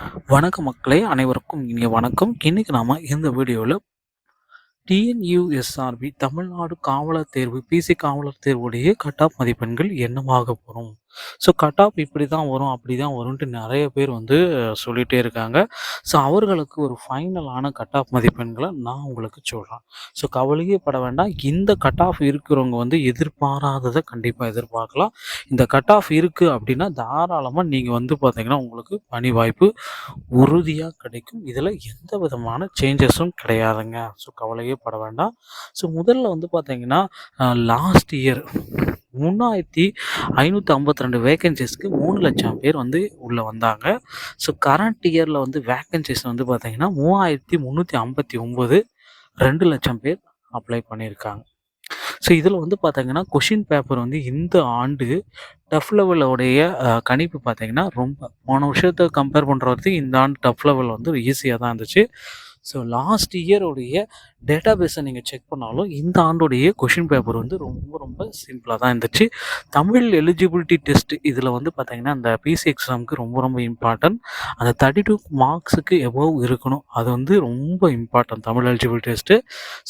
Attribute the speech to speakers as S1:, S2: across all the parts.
S1: வணக்கம் மக்களே, அனைவருக்கும் இனிய வணக்கம். இன்னைக்கு நாம இந்த வீடியோவில் டிஎன்யூஎஸ்ஆர்பி தமிழ்நாடு காவலர் தேர்வு பிசி காவலர் தேர்வுடைய கட் ஆஃப் மதிப்பெண்கள் என்னவாக போகும். ஸோ கட் ஆஃப் இப்படி தான் வரும் அப்படி தான் வரும்ன்ட்டு நிறைய பேர் சொல்லிகிட்டே இருக்காங்க. ஸோ அவர்களுக்கு ஒரு ஃபைனலான கட் ஆஃப் மதிப்பெண்களை நான் உங்களுக்கு சொல்கிறேன். ஸோ கவலையே பட வேண்டாம். இந்த கட் ஆஃப் இருக்கிறவங்க எதிர்பாராததை கண்டிப்பாக எதிர்பார்க்கலாம். இந்த கட் ஆஃப் இருக்குது அப்படின்னா தாராளமாக நீங்கள் பார்த்தீங்கன்னா உங்களுக்கு பணி வாய்ப்பு உறுதியாக கிடைக்கும். இதில் எந்த விதமான சேஞ்சஸும் கிடையாதுங்க. ஸோ கவலையே பட வேண்டாம். ஸோ முதல்ல பார்த்தீங்கன்னா லாஸ்ட் இயர் 3552 வேகன்சிஸ்க்கு 3,00,000 பேர் உள்ளே வந்தாங்க. ஸோ கரண்ட் இயரில் வேகன்சிஸ் பார்த்தீங்கன்னா 3,359 2,00,000 பேர் அப்ளை பண்ணியிருக்காங்க. ஸோ இதில் பார்த்தீங்கன்னா கொஷின் பேப்பர் இந்த ஆண்டு டஃப் லெவலோடைய கணிப்பு பார்த்தீங்கன்னா ரொம்ப போன வருஷத்தை கம்பேர் பண்ணுறது இந்த ஆண்டு டஃப் லெவல் ஈஸியாக தான் இருந்துச்சு. ஸோ லாஸ்ட் இயருடைய டேட்டா பேஸை நீங்கள் செக் பண்ணாலும் இந்த ஆண்டுடைய கொஷின் பேப்பர் ரொம்ப ரொம்ப சிம்பிளாக தான் இருந்துச்சு. தமிழ் எலிஜிபிலிட்டி டெஸ்ட் இதில் பார்த்தீங்கன்னா அந்த பிசி எக்ஸாமுக்கு ரொம்ப ரொம்ப இம்பார்ட்டன்ட். அந்த 32 மார்க்ஸுக்கு எபோவ் இருக்கணும். அது ரொம்ப important Tamil eligibility test.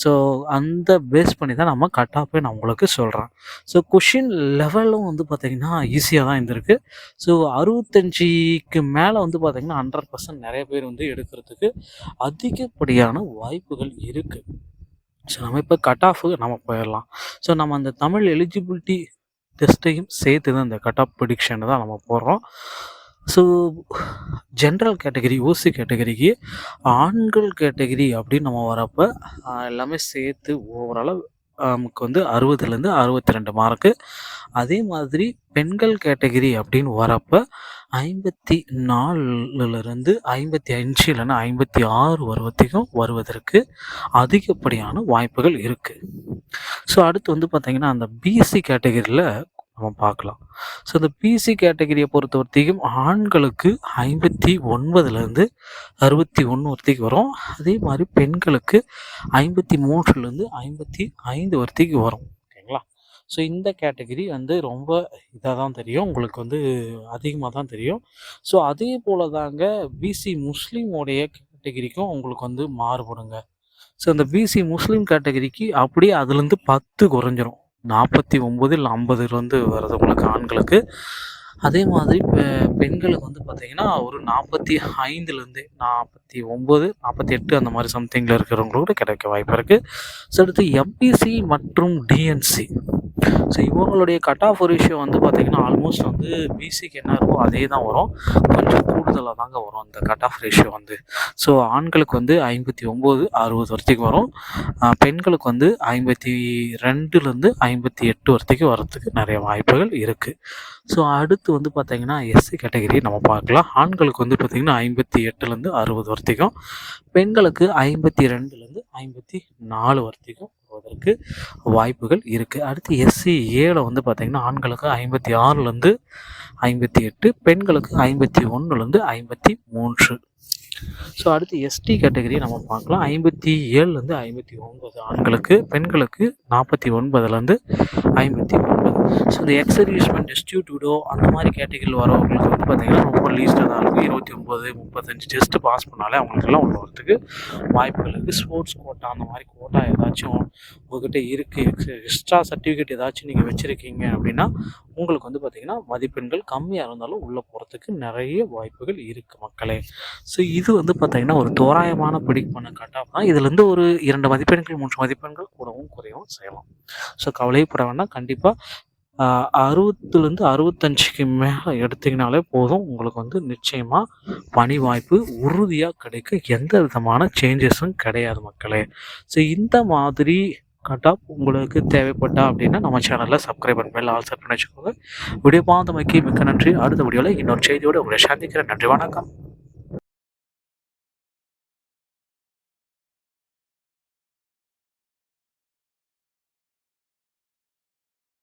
S1: So அந்த பேஸ் பண்ணி தான் நம்ம கட் ஆஃபே நான் உங்களுக்கு சொல்கிறேன். ஸோ கொஷின் லெவலும் பார்த்தீங்கன்னா ஈஸியாக தான் இருந்திருக்கு. ஸோ 65க்கு மேலே பார்த்தீங்கன்னா 100% நிறைய பேர் எடுக்கிறதுக்கு அதிகப்படியான வாய்ப்புகள் இருக்குது. ஸோ நம்ம இப்போ கட் ஆஃபுக்கு நம்ம போயிடலாம். ஸோ நம்ம அந்த தமிழ் எலிஜிபிலிட்டி டெஸ்ட்டையும் சேர்த்து தான் இந்த கட் ஆஃப் ப்ரிடிக்ஷனை தான் நம்ம போடுறோம். ஸோ ஜென்ரல் கேட்டகரி ஓசி கேட்டகரிக்கு ஆண்கள் கேட்டகரி அப்படின்னு நம்ம வரப்போ எல்லாமே சேர்த்து ஓவராலாக நமக்கு 60லேருந்து 62 மார்க்கு. அதே மாதிரி பெண்கள் கேட்டகரி அப்படின்னு வரப்போ 54லேருந்து 55 இல்லைன்னா 56 வருவதற்கு அதிகப்படியான வாய்ப்புகள் இருக்குது. ஸோ அடுத்து பார்த்தீங்கன்னா அந்த பிசி கேட்டகரியில் நம்ம பார்க்கலாம். ஸோ இந்த பிசி கேட்டகரியை பொறுத்த வரைக்கும் ஆண்களுக்கு 59லேருந்து 61 வரும். அதே மாதிரி பெண்களுக்கு 53லேருந்து 55 வரும். ஓகேங்களா? ஸோ இந்த கேட்டகரி ரொம்ப இதாக தான் தெரியும், உங்களுக்கு அதிகமாக தான் தெரியும். ஸோ அதே போல் தாங்க பிசி முஸ்லீமோடைய கேட்டகரிக்கும் உங்களுக்கு மாறுபடுங்க. ஸோ இந்த பிசி முஸ்லீம் கேட்டகரிக்கு அப்படியே அதுலேருந்து 10 குறைஞ்சிரும். 49 இல்லை 50 வருது உங்களுக்கு ஆண்களுக்கு. அதே மாதிரி பெண்களுக்கு பார்த்தீங்கன்னா ஒரு 45லேருந்து 49 48 அந்த மாதிரி சம்திங்கில் இருக்கிறவங்களோட கிடைக்க வாய்ப்பு இருக்குது. ஸோ அடுத்து எம்பிசி மற்றும் டிஎன்சி. ஸோ இவங்களுடைய கட் ஆஃப் ரேஷியோ பார்த்தீங்கன்னா ஆல்மோஸ்ட் பிசிக்கு என்ன இருக்கோ அதே தான் வரும். கொஞ்சம் கூடுதலாக தாங்க வரும் அந்த கட் ஆஃப் ரேஷியோ. ஸோ ஆண்களுக்கு 59 60 வரைக்கும் வரும். பெண்களுக்கு 52லேருந்து 58 வரைக்கும் வரத்துக்கு நிறைய வாய்ப்புகள் இருக்குது. ஸோ அடுத்து பார்த்தீங்கன்னா எஸ்சி கேட்டகரி நம்ம பார்க்கலாம். ஆண்களுக்கு பார்த்தீங்கன்னா 58லேருந்து 60 வரைக்கும், பெண்களுக்கு 52லேருந்து 54 வரைக்கும் வருவதற்கு வாய்ப்புகள் இருக்குது. அடுத்து எஸ்சி ஏல பார்த்தீங்கன்னா ஆண்களுக்கு 56லேருந்து 58, பெண்களுக்கு 51லேருந்து 53. ஸோ அடுத்து எஸ்டி கேட்டகரி நம்ம பார்க்கலாம். 57லேருந்து 59 ஆண்களுக்கு, பெண்களுக்கு 49லேருந்து 59. ஸோ இந்த எக்ஸர்வீஸ்மெண்ட் டிஸ்ட்ரிபியூட்டோ அந்த மாதிரி கேட்டகரியில் வரவங்களுக்கு பார்த்தீங்கன்னா ரொம்ப லீஸ்டாக தான் இருக்கும். 29 35 டெஸ்ட்டு பாஸ் பண்ணாலே அவங்களுக்கெல்லாம் உள்ள வரத்துக்கு வாய்ப்புகள் இருக்குது. ஸ்போர்ட்ஸ் கோட்டா அந்த மாதிரி கோட்டா ஏதாச்சும் உங்கள்கிட்ட இருக்குது, எக்ஸ்ட்ரா சர்டிஃபிகேட் ஏதாச்சும் நீங்கள் வச்சுருக்கீங்க அப்படின்னா உங்களுக்கு பார்த்தீங்கன்னா மதிப்பெண்கள் கம்மியாக இருந்தாலும் உள்ளே போகிறதுக்கு நிறைய வாய்ப்புகள் இருக்குது மக்களே. ஸோ இது பார்த்தீங்கன்னா ஒரு தோராயமான ப்ரிடிக்ட் பண்ண கட் ஆஃப் தான். இதுலேருந்து ஒரு 2 மதிப்பெண்கள் 3 மதிப்பெண்கள் கூடவும் குறையவும் செய்யலாம். ஸோ கவலைப்பட வேண்டாம். கண்டிப்பாக 60லேருந்து 65க்கு மேலே எடுத்திங்கனாலே போதும். உங்களுக்கு நிச்சயமாக பணி வாய்ப்பு உறுதியாக கிடைக்க எந்த விதமான சேஞ்சஸும் கிடையாது மக்களே. ஸோ இந்த மாதிரி கட் ஆஃப் உங்களுக்கு தேவைப்பட்டா அப்படின்னா நம்ம சேனலில் சப்ஸ்கிரைப் பண்ணி பெல் ஆல் செட் பண்ணி வச்சுக்கோங்க. வீடியோ பார்த்தமைக்கு மிக்க நன்றி. அடுத்த வீடியோவில் இன்னொரு செய்தியோடு உங்களை சந்திக்கிறேன். நன்றி, வணக்கம்.